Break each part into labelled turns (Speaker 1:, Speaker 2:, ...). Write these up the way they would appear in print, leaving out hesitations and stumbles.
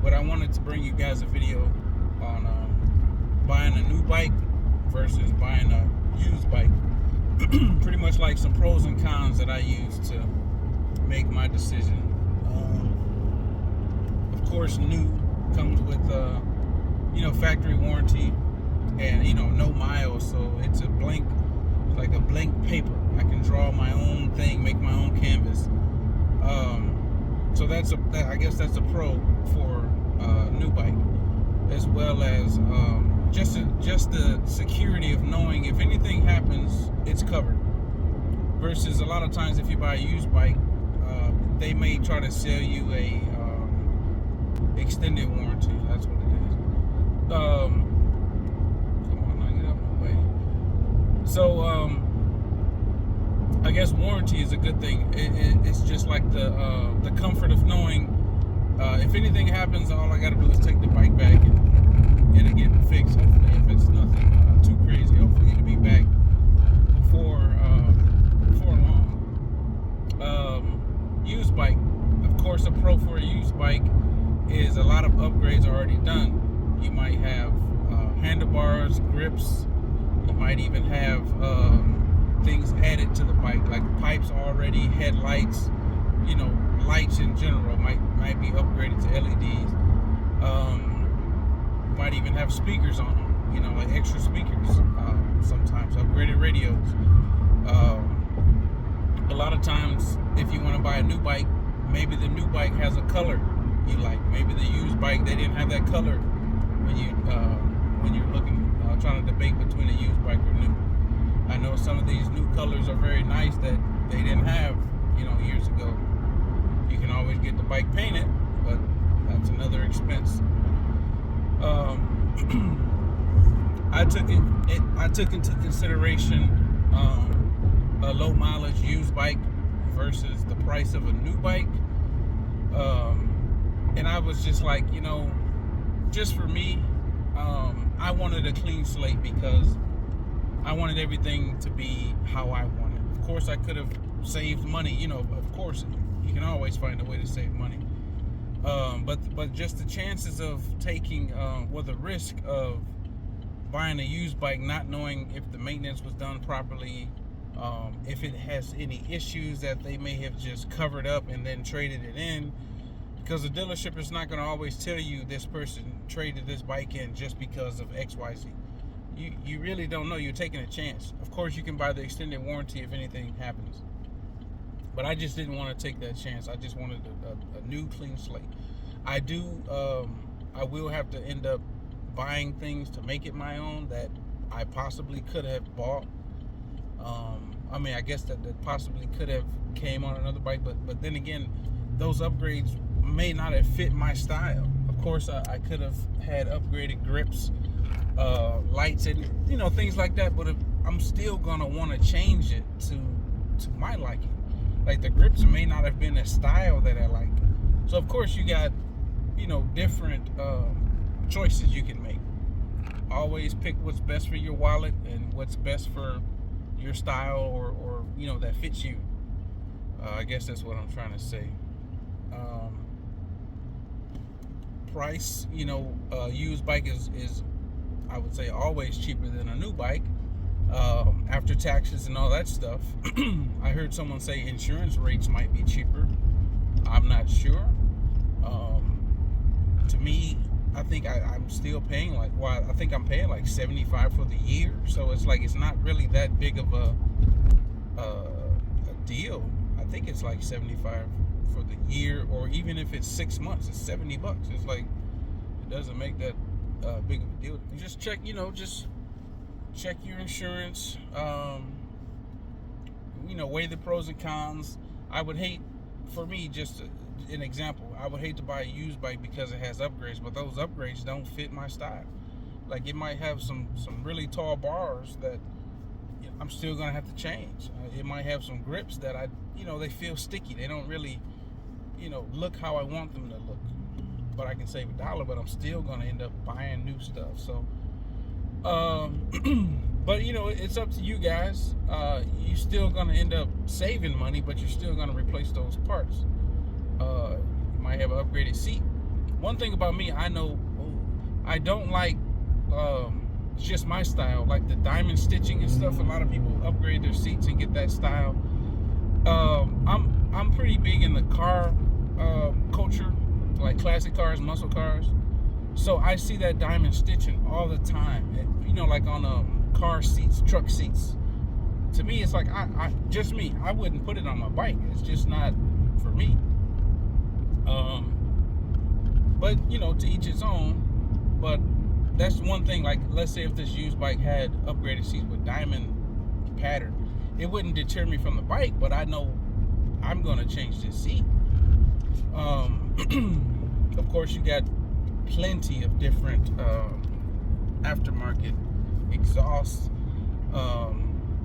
Speaker 1: but I wanted to bring you guys a video on buying a new bike versus buying a used bike. Pretty much like some pros and cons that I use to make my decision. Of course, new comes with factory warranty and no miles, so it's like a blank paper. I can draw my own thing, make my own canvas. So I guess that's a pro for a new bike, as well as just the security of knowing if anything happens, it's covered. Versus a lot of times if you buy a used bike, they may try to sell you a extended warranty. That's what it is. Come on, now get out of my way. So I guess warranty is a good thing. It's just like the comfort of knowing if anything happens, all I got to do is take the bike back and it'll get fixed. Hopefully, if it's nothing too crazy, hopefully it'll be back before long. Used bike, of course, a pro for a used bike is a lot of upgrades are already done. You might have handlebars, grips. You might even have things added to the bike, like pipes already, headlights, lights in general might be upgraded to LEDs. You might even have speakers on them, like extra speakers, sometimes upgraded radios. A lot of times, if you want to buy a new bike, maybe the new bike has a color you like. Maybe the used bike, they didn't have that color when you're looking, trying to debate between a used bike or new. I know some of these new colors are very nice that they didn't have, years ago. You can always get the bike painted, but that's another expense. I took into consideration a low mileage used bike versus the price of a new bike. And I was just like, just for me, I wanted a clean slate because I wanted everything to be how I wanted. Of course, I could have saved money. Of course, you can always find a way to save money. But just the chances of taking, the risk of buying a used bike, not knowing if the maintenance was done properly, if it has any issues that they may have just covered up and then traded it in. Because the dealership is not going to always tell you this person traded this bike in just because of XYZ. You really don't know. You're taking a chance. Of course, you can buy the extended warranty if anything happens. But I just didn't want to take that chance. I just wanted a new clean slate. I will have to end up buying things to make it my own that I possibly could have bought. I guess that possibly could have came on another bike. But then again, those upgrades may not have fit my style. Of course, I could have had upgraded grips, lights, and things like that. But I'm still gonna want to change it to my liking. Like the grips may not have been a style that I like. So of course you got different choices you can make. Always pick what's best for your wallet and what's best for your style or that fits you. I guess that's what I'm trying to say. Price, used bike is I would say always cheaper than a new bike, after taxes and all that stuff. I heard someone say insurance rates might be cheaper. I'm not sure. To me, I think I'm still paying I think I'm paying like $75 for the year. So it's like it's not really that big of a deal. I think it's like $75 for the year, or even if it's 6 months, it's $70. It's like it doesn't make that big of a deal. You just check, just check your insurance. Weigh the pros and cons. I would hate, for me, just an example, I would hate to buy a used bike because it has upgrades, but those upgrades don't fit my style. Like it might have some really tall bars that I'm still gonna have to change. It might have some grips that they feel sticky. They don't really, look how I want them to look. But I can save $1, but I'm still gonna end up buying new stuff. So, but it's up to you guys. You're still gonna end up saving money, but you're still gonna replace those parts. You might have an upgraded seat. one thing about me, I know I don't like it's just my style, like the diamond stitching and stuff. A lot of people upgrade their seats and get that style. I'm pretty big in the car culture, like classic cars, muscle cars. So I see that diamond stitching all the time. Like on car seats, truck seats. To me, it's like I wouldn't put it on my bike. It's just not for me. But to each its own. But that's one thing. Like, let's say if this used bike had upgraded seats with diamond pattern, it wouldn't deter me from the bike. But I know I'm gonna change this seat. Of course, you got plenty of different aftermarket exhausts.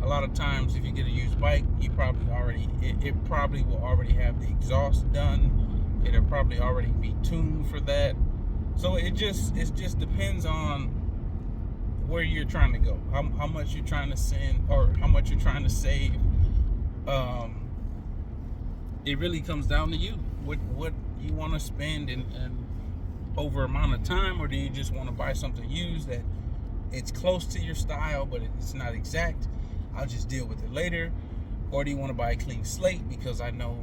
Speaker 1: A lot of times, if you get a used bike, you probably it probably will already have the exhaust done. It'll probably already be tuned for that. So it just depends on where you're trying to go, how much you're trying to send, or how much you're trying to save. It really comes down to you, what you want to spend and over amount of time, or do you just want to buy something used that it's close to your style but it's not exact, I'll just deal with it later? Or do you want to buy a clean slate because I know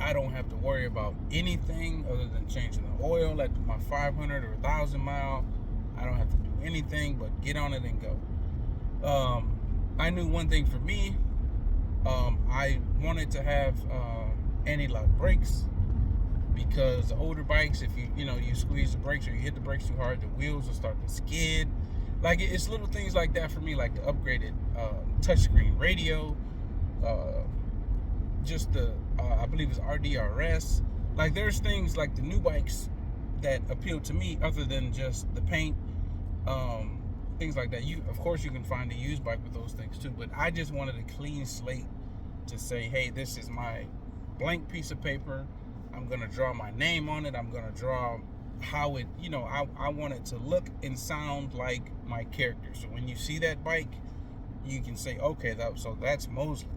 Speaker 1: I don't have to worry about anything other than changing the oil at my 500 or 1,000 mile. I don't have to do anything but get on it and go. I knew one thing for me. I wanted to have anti-lock brakes, because the older bikes, if you squeeze the brakes or you hit the brakes too hard, the wheels will start to skid. Like, it's little things like that for me, like the upgraded touchscreen radio, just the I believe it's RDRS. Like, there's things like the new bikes that appeal to me other than just the paint, things like that. Of course you can find a used bike with those things too, but I just wanted a clean slate to say, hey, this is my blank piece of paper. I'm gonna draw my name on it. I'm gonna draw how it, I want it to look and sound like my character. So when you see that bike, you can say, okay, that's Mosley.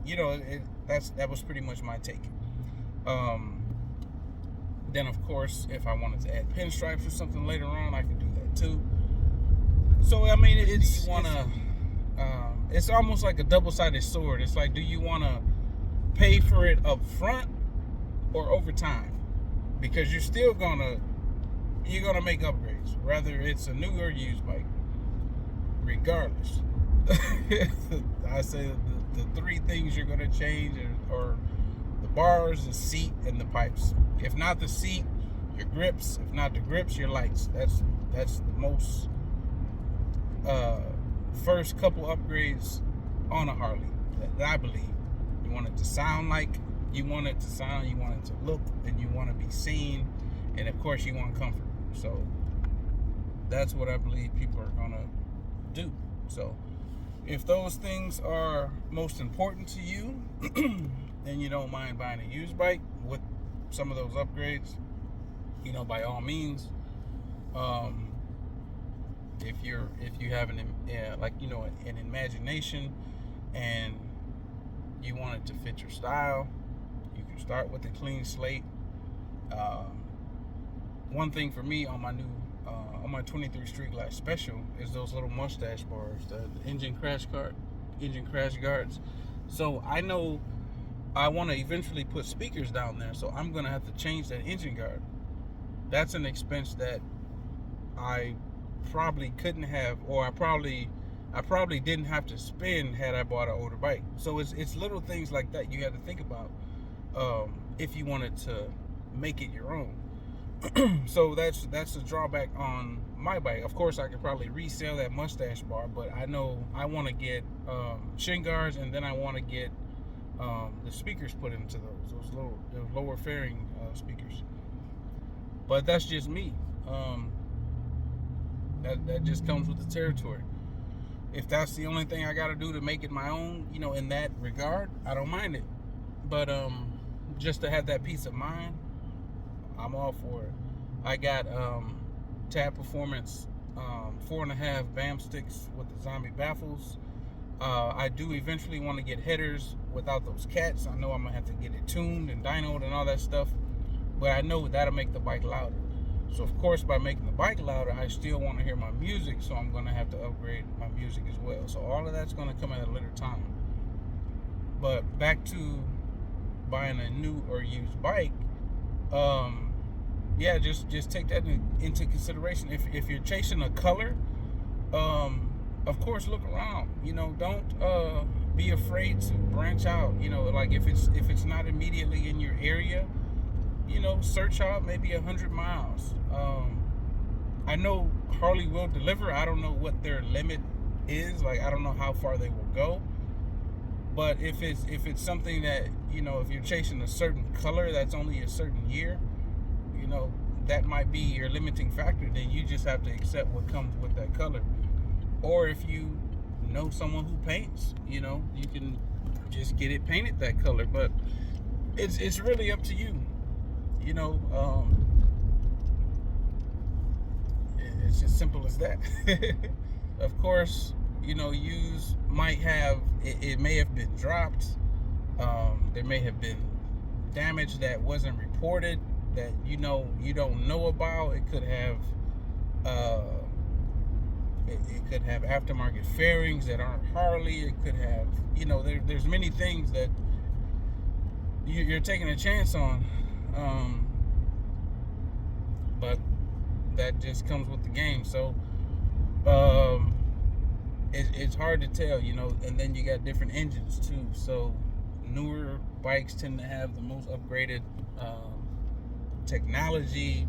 Speaker 1: That was pretty much my take. Then of course, if I wanted to add pinstripes or something later on, I could do that too. So I mean, it's almost like a double-sided sword. It's like, do you want to pay for it up front or over time? Because you're gonna make upgrades, whether it's a new or used bike, regardless. I say the three things you're gonna change are the bars, the seat, and the pipes. If not the seat, your grips. If not the grips, your lights. That's the most first couple upgrades on a Harley that I believe. You want it to sound like you want it to sound, you want it to look, and you want to be seen, and of course you want comfort. So that's what I believe people are gonna do. So if those things are most important to you, then you don't mind buying a used bike with some of those upgrades, by all means. If you have an imagination and you want it to fit your style, you can start with a clean slate. One thing for me on my 23 Streetglide Special is those little mustache bars, the engine crash guards. So I know I want to eventually put speakers down there, so I'm gonna have to change that engine guard. That's an expense that I probably couldn't have, or I probably didn't have to spend had I bought an older bike. So it's little things like that you have to think about if you wanted to make it your own. So that's a drawback on my bike. Of course, I could probably resell that mustache bar, but I know I want to get shin guards, and then I want to get the speakers put into those lower fairing speakers. But that's just me. That just comes with the territory. If that's the only thing I got to do to make it my own, in that regard, I don't mind it. But just to have that peace of mind, I'm all for it. I got Tab Performance 4.5 BAM sticks with the zombie baffles. I do eventually want to get headers without those cats. I know I'm gonna have to get it tuned and dynoed and all that stuff, but I know that'll make the bike louder. So of course, by making the bike louder, I still want to hear my music, so I'm going to have to upgrade my music as well. So all of that's going to come at a later time. But back to buying a new or used bike, yeah, just take that into consideration. If you're chasing a color, of course, look around. Don't be afraid to branch out. Like if it's not immediately in your area, search out maybe 100 miles. I know Harley will deliver. I don't know what their limit is. Like, I don't know how far they will go. But if it's something that, if you're chasing a certain color that's only a certain year, that might be your limiting factor. Then you just have to accept what comes with that color. Or if you know someone who paints, you can just get it painted that color. But it's really up to you. It's as simple as that. Of course, use might have, it may have been dropped. There may have been damage that wasn't reported that you don't know about. It could have it could have aftermarket fairings that aren't Harley. It could have, there's many things that you're taking a chance on. But that just comes with the game. So it's hard to tell, and then you got different engines too. So newer bikes tend to have the most upgraded technology,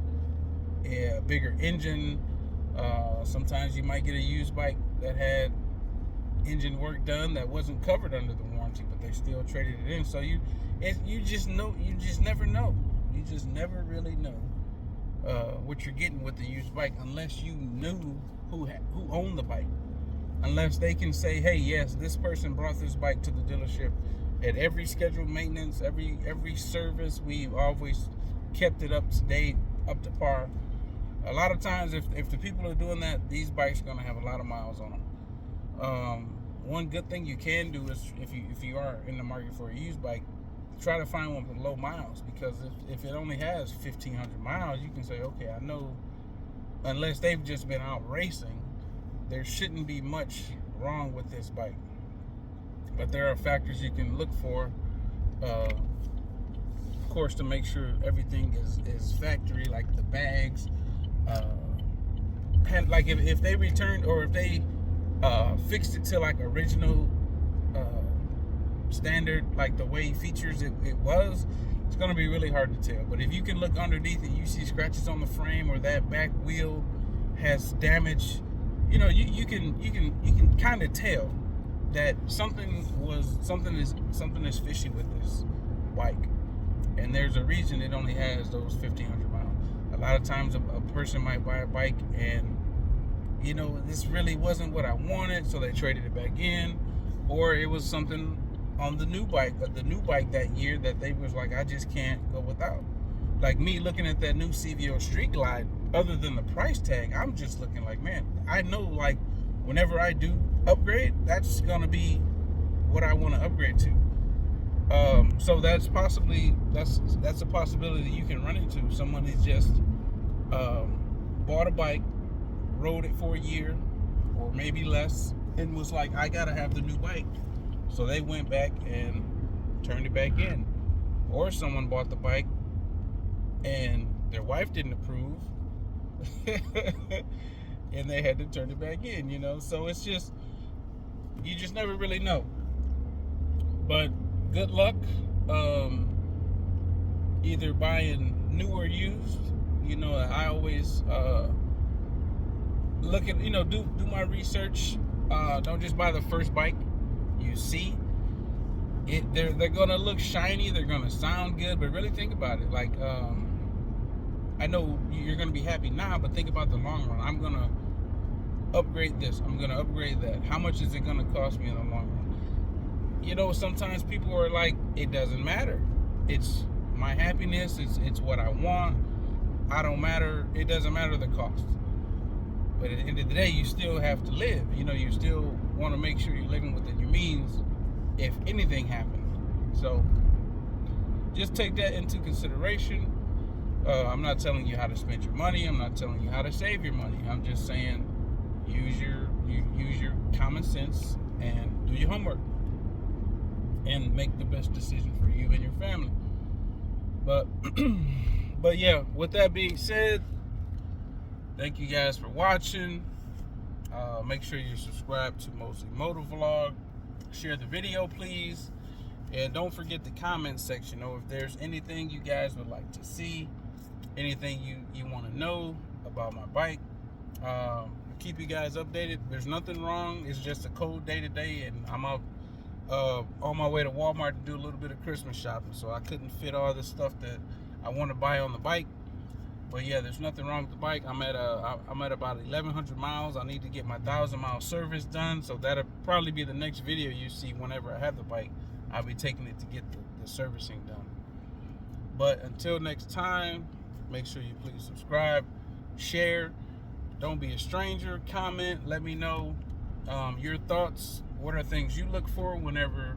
Speaker 1: a bigger engine. Sometimes you might get a used bike that had engine work done that wasn't covered under the warranty, but they still traded it in. So you just never know. You just never really know what you're getting with the used bike unless you knew who owned the bike. Unless they can say, hey, yes, this person brought this bike to the dealership at every scheduled maintenance, every service. We've always kept it up to date, up to par. A lot of times, if the people are doing that, these bikes are going to have a lot of miles on them. One good thing you can do is, if you are in the market for a used bike, try to find one with low miles, because if it only has 1,500 miles, you can say, okay, I know, unless they've just been out racing, there shouldn't be much wrong with this bike. But there are factors you can look for, of course, to make sure everything is factory, like the bags, and like if they returned, or if they fixed it to like original standard, like the way features it was, it's going to be really hard to tell. But if you can look underneath and you see scratches on the frame, or that back wheel has damage, you can kind of tell that something is fishy with this bike, and there's a reason it only has those 1,500 miles. A lot of times a person might buy a bike and this really wasn't what I wanted, so they traded it back in, or it was something on the new bike that year that they was like, I just can't go without. Like me looking at that new CVO streetglide, other than the price tag, I'm just looking like, man, I know, like, whenever I do upgrade, that's gonna be what I want to upgrade to. So that's a possibility you can run into. Someone is just bought a bike, rode it for a year or maybe less, and was like, I gotta have the new bike. So they went back and turned it back in. Or someone bought the bike and their wife didn't approve and they had to turn it back in, So it's just, you just never really know. But good luck either buying new or used. I always look at, do my research. Don't just buy the first bike you see. They're gonna look shiny, they're gonna sound good, but really think about it. Like, I know you're gonna be happy now, but think about the long run. I'm gonna upgrade this, I'm gonna upgrade that. How much is it gonna cost me in the long run? Sometimes people are like, it doesn't matter. It's my happiness, it's what I want. I don't matter, it doesn't matter the cost. But at the end of the day, you still have to live. You still want to make sure you're living within your means if anything happened. So just take that into consideration. I'm not telling you how to spend your money. I'm not telling you how to save your money. I'm just saying use your common sense and do your homework and make the best decision for you and your family. But yeah, with that being said, thank you guys for watching. Make sure you're subscribed to Mostly Moto Vlog. Share the video, please. And don't forget the comment section, or if there's anything you guys would like to see, anything you want to know about my bike. Keep you guys updated. There's nothing wrong. It's just a cold day today, and I'm out on my way to Walmart to do a little bit of Christmas shopping, so I couldn't fit all the stuff that I want to buy on the bike. But yeah, there's nothing wrong with the bike. I'm at about 1,100 miles. I need to get my 1,000-mile service done, so that'll probably be the next video you see whenever I have the bike. I'll be taking it to get the servicing done. But until next time, make sure you please subscribe, share. Don't be a stranger. Comment. Let me know your thoughts. What are things you look for whenever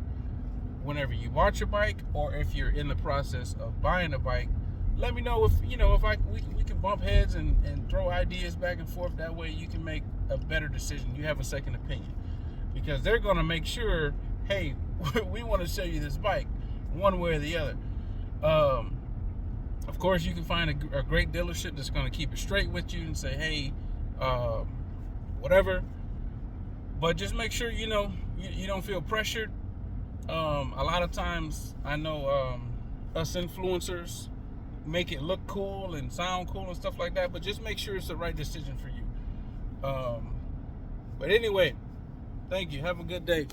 Speaker 1: you watch a bike, or if you're in the process of buying a bike. Let me know if we can bump heads and throw ideas back and forth. That way you can make a better decision. You have a second opinion, because they're going to make sure, hey, we want to sell you this bike one way or the other. Of course, you can find a great dealership that's going to keep it straight with you and say, hey, whatever. But just make sure you don't feel pressured. A lot of times, I know us influencers make it look cool and sound cool and stuff like that, but just make sure it's the right decision for you. But anyway, thank you. Have a good day.